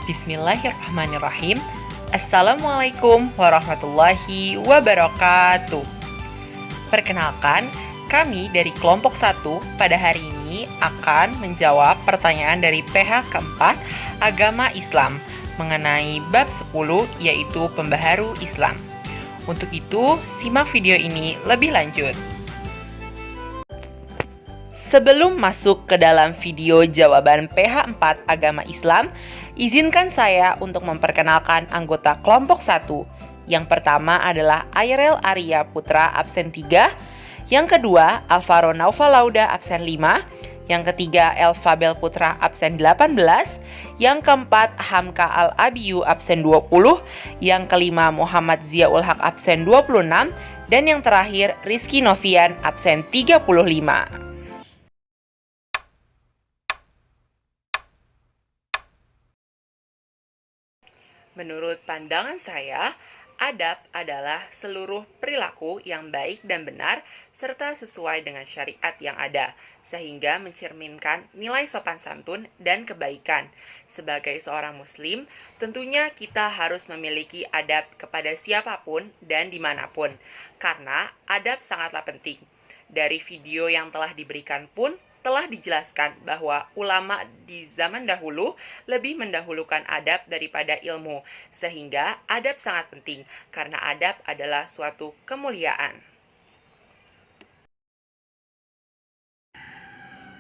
Bismillahirrahmanirrahim. Assalamualaikum warahmatullahi wabarakatuh. Perkenalkan, kami dari kelompok 1 pada hari ini akan menjawab pertanyaan dari PH keempat Agama Islam mengenai bab 10 yaitu Pembaharu Islam. Untuk itu, simak video ini lebih lanjut. Sebelum masuk ke dalam video jawaban PH 4 Agama Islam, izinkan saya untuk memperkenalkan anggota kelompok 1. Yang pertama adalah Airel Arya Putra absen 3, yang kedua Alvaro Naufal Lauda absen 5, yang ketiga Elfabel Putra absen 18, yang keempat Hamka Al-Abiyu absen 20, yang kelima Muhammad Ziaul Haq absen 26, dan yang terakhir Rizky Novian absen 35. Menurut pandangan saya, adab adalah seluruh perilaku yang baik dan benar serta sesuai dengan syariat yang ada, sehingga mencerminkan nilai sopan santun dan kebaikan. Sebagai seorang muslim, tentunya kita harus memiliki adab kepada siapapun dan dimanapun, karena adab sangatlah penting. Dari video yang telah diberikan pun, telah dijelaskan bahwa ulama di zaman dahulu lebih mendahulukan adab daripada ilmu, sehingga adab sangat penting karena adab adalah suatu kemuliaan.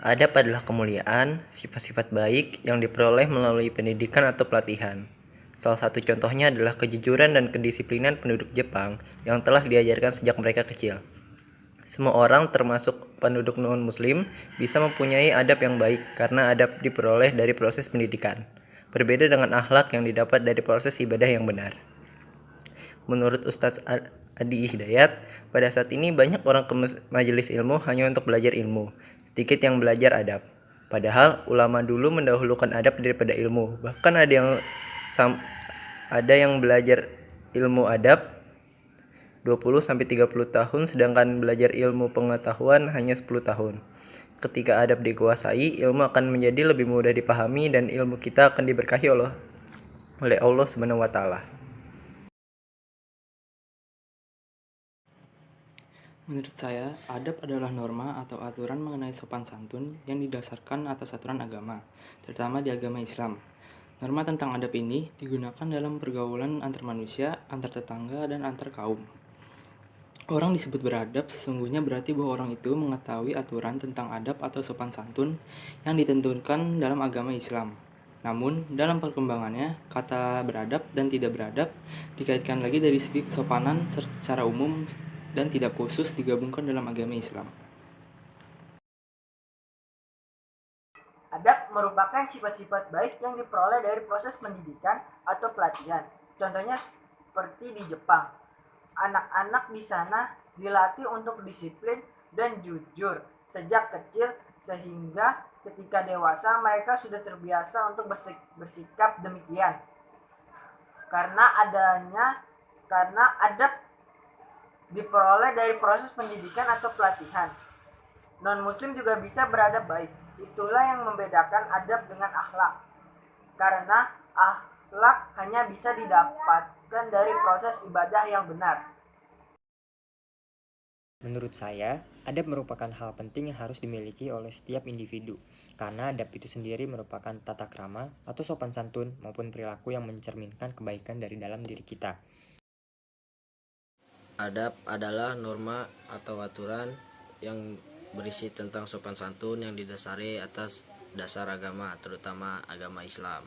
Adab adalah kemuliaan, sifat-sifat baik yang diperoleh melalui pendidikan atau pelatihan. Salah satu contohnya adalah kejujuran dan kedisiplinan penduduk Jepang yang telah diajarkan sejak mereka kecil. Semua orang, termasuk penduduk non-muslim, bisa mempunyai adab yang baik karena adab diperoleh dari proses pendidikan, berbeda dengan akhlak yang didapat dari proses ibadah yang benar. Menurut Ustadz Adi Hidayat, pada saat ini banyak orang ke majelis ilmu hanya untuk belajar ilmu, sedikit yang belajar adab. Padahal ulama dulu mendahulukan adab daripada ilmu. Bahkan ada yang belajar ilmu adab 20-30 tahun, sedangkan belajar ilmu pengetahuan hanya 10 tahun. Ketika adab dikuasai, ilmu akan menjadi lebih mudah dipahami dan ilmu kita akan diberkahi oleh Allah Subhanahu wa taala. Menurut saya, adab adalah norma atau aturan mengenai sopan santun yang didasarkan atas aturan agama, terutama di agama Islam. Norma tentang adab ini digunakan dalam pergaulan antar manusia, antar tetangga, dan antar kaum. Orang disebut beradab sesungguhnya berarti bahwa orang itu mengetahui aturan tentang adab atau sopan santun yang ditentukan dalam agama Islam. Namun, dalam perkembangannya, kata beradab dan tidak beradab dikaitkan lagi dari segi kesopanan secara umum dan tidak khusus digabungkan dalam agama Islam. Adab merupakan sifat-sifat baik yang diperoleh dari proses pendidikan atau pelatihan. Contohnya seperti di Jepang. Anak-anak di sana dilatih untuk disiplin dan jujur sejak kecil sehingga ketika dewasa mereka sudah terbiasa untuk bersikap demikian. Karena adab diperoleh dari proses pendidikan atau pelatihan. Non-muslim juga bisa beradab baik. Itulah yang membedakan adab dengan akhlak. Karena akhlak hanya bisa didapatkan dari proses ibadah yang benar. Menurut saya, adab merupakan hal penting yang harus dimiliki oleh setiap individu, karena adab itu sendiri merupakan tata krama atau sopan santun maupun perilaku yang mencerminkan kebaikan dari dalam diri kita. Adab adalah norma atau aturan yang berisi tentang sopan santun yang didasari atas dasar agama, terutama agama Islam.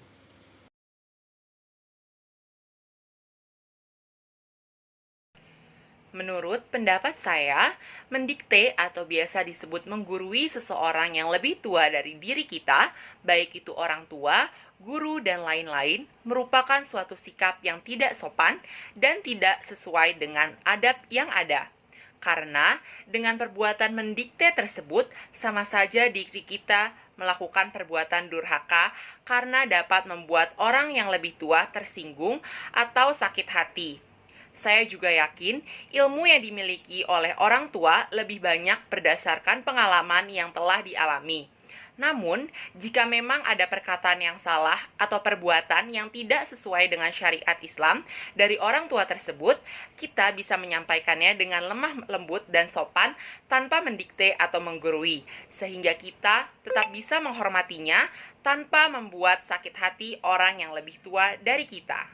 Menurut pendapat saya, mendikte atau biasa disebut menggurui seseorang yang lebih tua dari diri kita, baik itu orang tua, guru, dan lain-lain, merupakan suatu sikap yang tidak sopan dan tidak sesuai dengan adab yang ada. Karena dengan perbuatan mendikte tersebut, sama saja diri kita melakukan perbuatan durhaka karena dapat membuat orang yang lebih tua tersinggung atau sakit hati. Saya juga yakin ilmu yang dimiliki oleh orang tua lebih banyak berdasarkan pengalaman yang telah dialami. Namun, jika memang ada perkataan yang salah atau perbuatan yang tidak sesuai dengan syariat Islam dari orang tua tersebut, kita bisa menyampaikannya dengan lemah lembut dan sopan tanpa mendikte atau menggurui, sehingga kita tetap bisa menghormatinya tanpa membuat sakit hati orang yang lebih tua dari kita.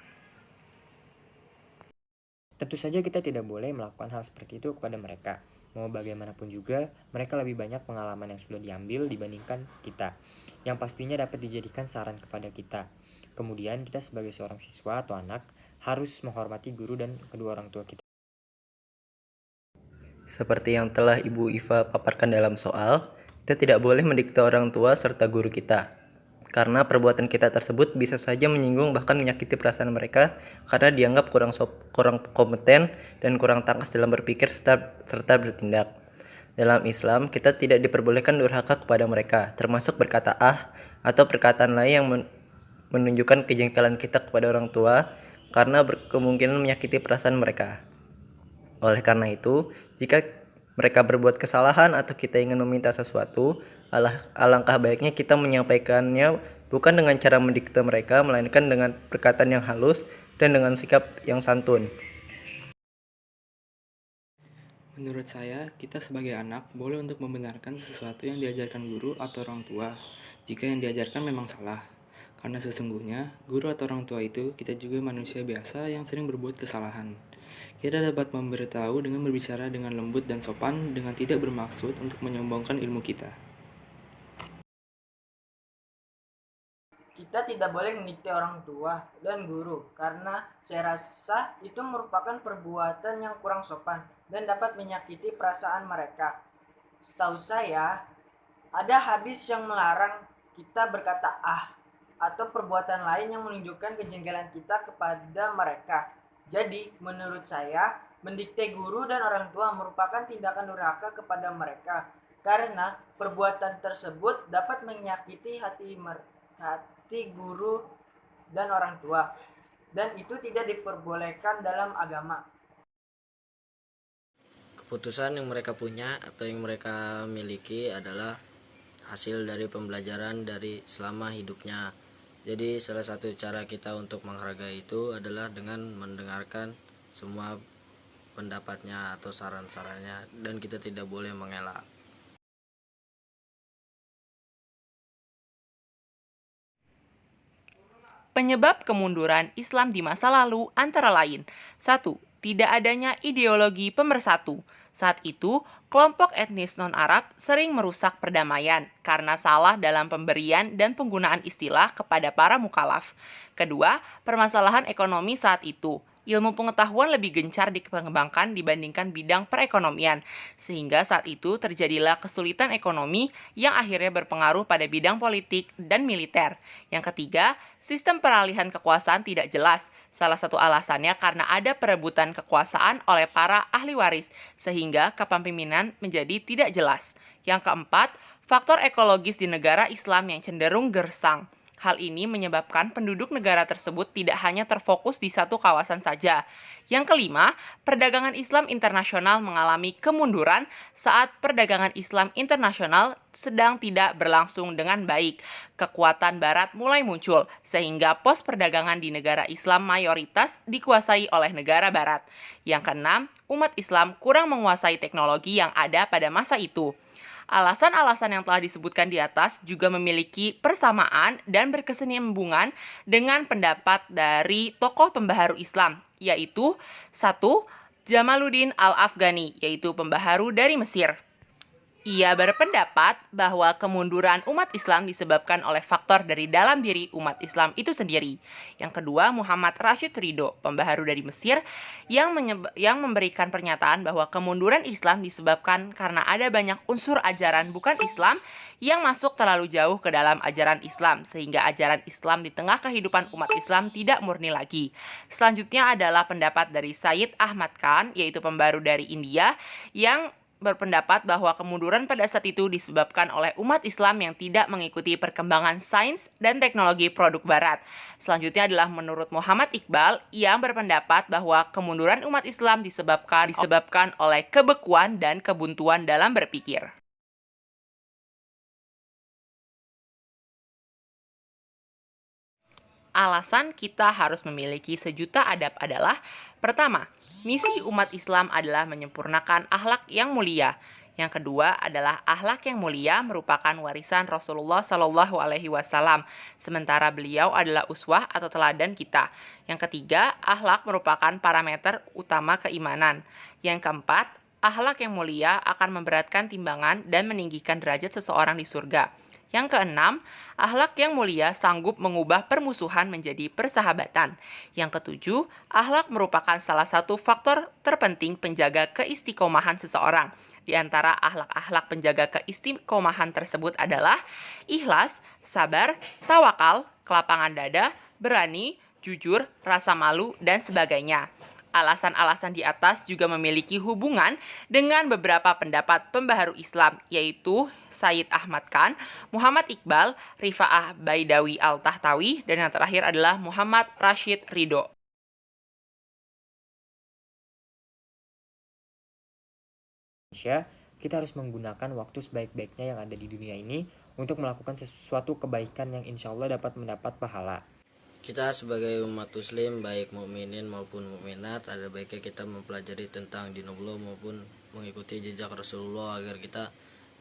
Tentu saja kita tidak boleh melakukan hal seperti itu kepada mereka. Mau bagaimanapun juga, mereka lebih banyak pengalaman yang sudah diambil dibandingkan kita, yang pastinya dapat dijadikan saran kepada kita. Kemudian kita sebagai seorang siswa atau anak harus menghormati guru dan kedua orang tua kita. Seperti yang telah Ibu Iva paparkan dalam soal, kita tidak boleh mendikte orang tua serta guru kita. Karena perbuatan kita tersebut bisa saja menyinggung bahkan menyakiti perasaan mereka karena dianggap kurang kompeten dan kurang tangkas dalam berpikir serta bertindak. Dalam Islam, kita tidak diperbolehkan durhaka kepada mereka, termasuk berkata atau perkataan lain yang menunjukkan kejengkelan kita kepada orang tua karena kemungkinan menyakiti perasaan mereka. Oleh karena itu, jika mereka berbuat kesalahan atau kita ingin meminta sesuatu, alangkah baiknya kita menyampaikannya bukan dengan cara mendikte mereka, melainkan dengan perkataan yang halus dan dengan sikap yang santun. Menurut saya, kita sebagai anak boleh untuk membenarkan sesuatu yang diajarkan guru atau orang tua, jika yang diajarkan memang salah. Karena sesungguhnya, guru atau orang tua itu kita juga manusia biasa yang sering berbuat kesalahan. Kita dapat memberitahu dengan berbicara dengan lembut dan sopan dengan tidak bermaksud untuk menyombongkan ilmu kita. Kita tidak boleh mendikte orang tua dan guru karena saya rasa itu merupakan perbuatan yang kurang sopan dan dapat menyakiti perasaan mereka. Setahu saya, ada hadis yang melarang kita berkata atau perbuatan lain yang menunjukkan kejengkelan kita kepada mereka. Jadi, menurut saya, mendikte guru dan orang tua merupakan tindakan durhaka kepada mereka karena perbuatan tersebut dapat menyakiti hati guru dan orang tua, dan itu tidak diperbolehkan dalam agama. Keputusan yang mereka punya atau yang mereka miliki adalah hasil dari pembelajaran dari selama hidupnya. Jadi salah satu cara kita untuk menghargai itu adalah dengan mendengarkan semua pendapatnya atau saran-sarannya, dan kita tidak boleh mengelak. Penyebab kemunduran Islam di masa lalu antara lain: 1. Tidak adanya ideologi pemersatu. Saat itu, kelompok etnis non-Arab sering merusak perdamaian karena salah dalam pemberian dan penggunaan istilah kepada para mukallaf. Kedua, permasalahan ekonomi saat itu. Ilmu pengetahuan lebih gencar dikembangkan dibandingkan bidang perekonomian, sehingga saat itu terjadilah kesulitan ekonomi yang akhirnya berpengaruh pada bidang politik dan militer. Yang ketiga, sistem peralihan kekuasaan tidak jelas. Salah satu alasannya karena ada perebutan kekuasaan oleh para ahli waris, sehingga kepemimpinan menjadi tidak jelas. Yang keempat, faktor ekologis di negara Islam yang cenderung gersang. Hal ini menyebabkan penduduk negara tersebut tidak hanya terfokus di satu kawasan saja. Yang kelima, perdagangan Islam internasional mengalami kemunduran saat perdagangan Islam internasional sedang tidak berlangsung dengan baik. Kekuatan Barat mulai muncul, sehingga pos perdagangan di negara Islam mayoritas dikuasai oleh negara Barat. Yang keenam, umat Islam kurang menguasai teknologi yang ada pada masa itu. Alasan-alasan yang telah disebutkan di atas juga memiliki persamaan dan berkesinambungan dengan pendapat dari tokoh pembaharu Islam, yaitu 1. Jamaluddin Al-Afghani, yaitu pembaharu dari Mesir. Ia berpendapat bahwa kemunduran umat Islam disebabkan oleh faktor dari dalam diri umat Islam itu sendiri. Yang kedua, Muhammad Rashid Ridho, pembaharu dari Mesir, yang memberikan pernyataan bahwa kemunduran Islam disebabkan karena ada banyak unsur ajaran bukan Islam yang masuk terlalu jauh ke dalam ajaran Islam, sehingga ajaran Islam di tengah kehidupan umat Islam tidak murni lagi. Selanjutnya adalah pendapat dari Sayyid Ahmad Khan, yaitu pembaharu dari India, yang berpendapat bahwa kemunduran pada saat itu disebabkan oleh umat Islam yang tidak mengikuti perkembangan sains dan teknologi produk Barat. Selanjutnya adalah menurut Muhammad Iqbal, yang berpendapat bahwa kemunduran umat Islam disebabkan oleh kebekuan dan kebuntuan dalam berpikir. alasan kita harus memiliki sejuta adab adalah: pertama, misi umat Islam adalah menyempurnakan akhlak yang mulia. Yang kedua adalah akhlak yang mulia merupakan warisan Rasulullah Shallallahu Alaihi Wasallam, sementara beliau adalah uswah atau teladan kita. Yang ketiga, akhlak merupakan parameter utama keimanan. Yang keempat, akhlak yang mulia akan memberatkan timbangan dan meninggikan derajat seseorang di surga. Yang keenam, akhlak yang mulia sanggup mengubah permusuhan menjadi persahabatan. Yang ketujuh, akhlak merupakan salah satu faktor terpenting penjaga keistiqomahan seseorang. Di antara akhlak-akhlak penjaga keistiqomahan tersebut adalah ikhlas, sabar, tawakal, kelapangan dada, berani, jujur, rasa malu, dan sebagainya. Alasan-alasan di atas juga memiliki hubungan dengan beberapa pendapat pembaharu Islam, yaitu Sayyid Ahmad Khan, Muhammad Iqbal, Rifa'ah Baidawi Al-Tahtawi, dan yang terakhir adalah Muhammad Rashid Ridho. Kita harus menggunakan waktu sebaik-baiknya yang ada di dunia ini untuk melakukan sesuatu kebaikan yang insya Allah dapat mendapat pahala. Kita sebagai umat muslim, baik mukminin maupun mukminat, ada baiknya kita mempelajari tentang dinullah maupun mengikuti jejak Rasulullah agar kita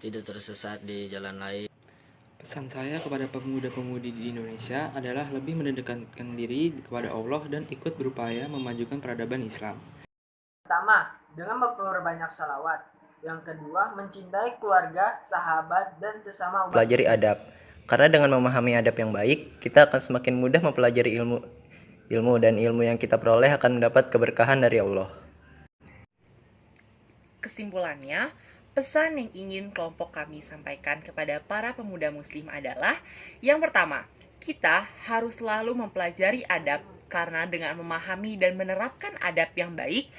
tidak tersesat di jalan lain. Pesan saya kepada pemuda-pemudi di Indonesia adalah lebih mendekatkan diri kepada Allah dan ikut berupaya memajukan peradaban Islam. Pertama, dengan memperbanyak salawat. Yang kedua, mencintai keluarga, sahabat, dan sesama umat. Pelajari adab. Karena dengan memahami adab yang baik, kita akan semakin mudah mempelajari ilmu dan ilmu yang kita peroleh akan mendapat keberkahan dari Allah. Kesimpulannya, pesan yang ingin kelompok kami sampaikan kepada para pemuda muslim adalah: yang pertama, kita harus selalu mempelajari adab, karena dengan memahami dan menerapkan adab yang baik,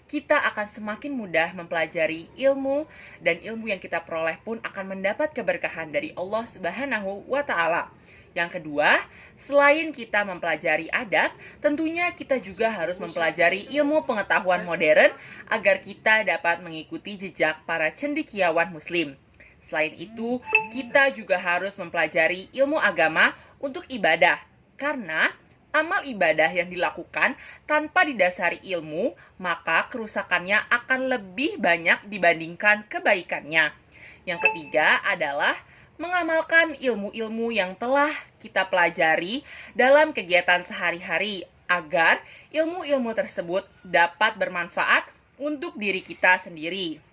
kita akan semakin mudah mempelajari ilmu, dan ilmu yang kita peroleh pun akan mendapat keberkahan dari Allah Subhanahu wa Ta'ala. Yang kedua, selain kita mempelajari adab, tentunya kita juga harus mempelajari ilmu pengetahuan modern agar kita dapat mengikuti jejak para cendekiawan muslim. Selain itu, kita juga harus mempelajari ilmu agama untuk ibadah, karena amal ibadah yang dilakukan tanpa didasari ilmu, maka kerusakannya akan lebih banyak dibandingkan kebaikannya. Yang ketiga adalah mengamalkan ilmu-ilmu yang telah kita pelajari dalam kegiatan sehari-hari agar ilmu-ilmu tersebut dapat bermanfaat untuk diri kita sendiri.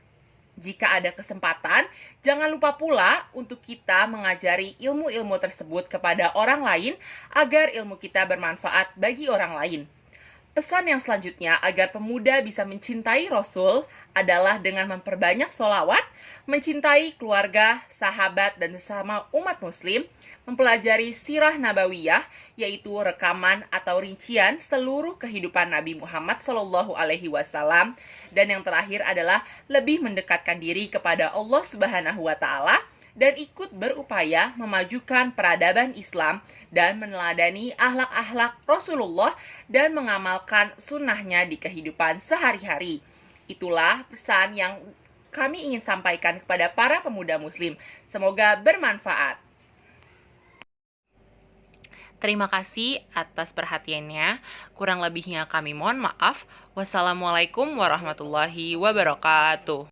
Jika ada kesempatan, jangan lupa pula untuk kita mengajari ilmu-ilmu tersebut kepada orang lain agar ilmu kita bermanfaat bagi orang lain. Pesan yang selanjutnya agar pemuda bisa mencintai Rasul adalah dengan memperbanyak sholawat, mencintai keluarga, sahabat, dan sesama umat muslim, mempelajari sirah nabawiyah, yaitu rekaman atau rincian seluruh kehidupan Nabi Muhammad SAW, dan yang terakhir adalah lebih mendekatkan diri kepada Allah Subhanahu wa Ta'ala dan ikut berupaya memajukan peradaban Islam dan meneladani akhlak-akhlak Rasulullah dan mengamalkan sunnahnya di kehidupan sehari-hari. Itulah pesan yang kami ingin sampaikan kepada para pemuda muslim. Semoga bermanfaat. Terima kasih atas perhatiannya. Kurang lebihnya kami mohon maaf. Wassalamualaikum warahmatullahi wabarakatuh.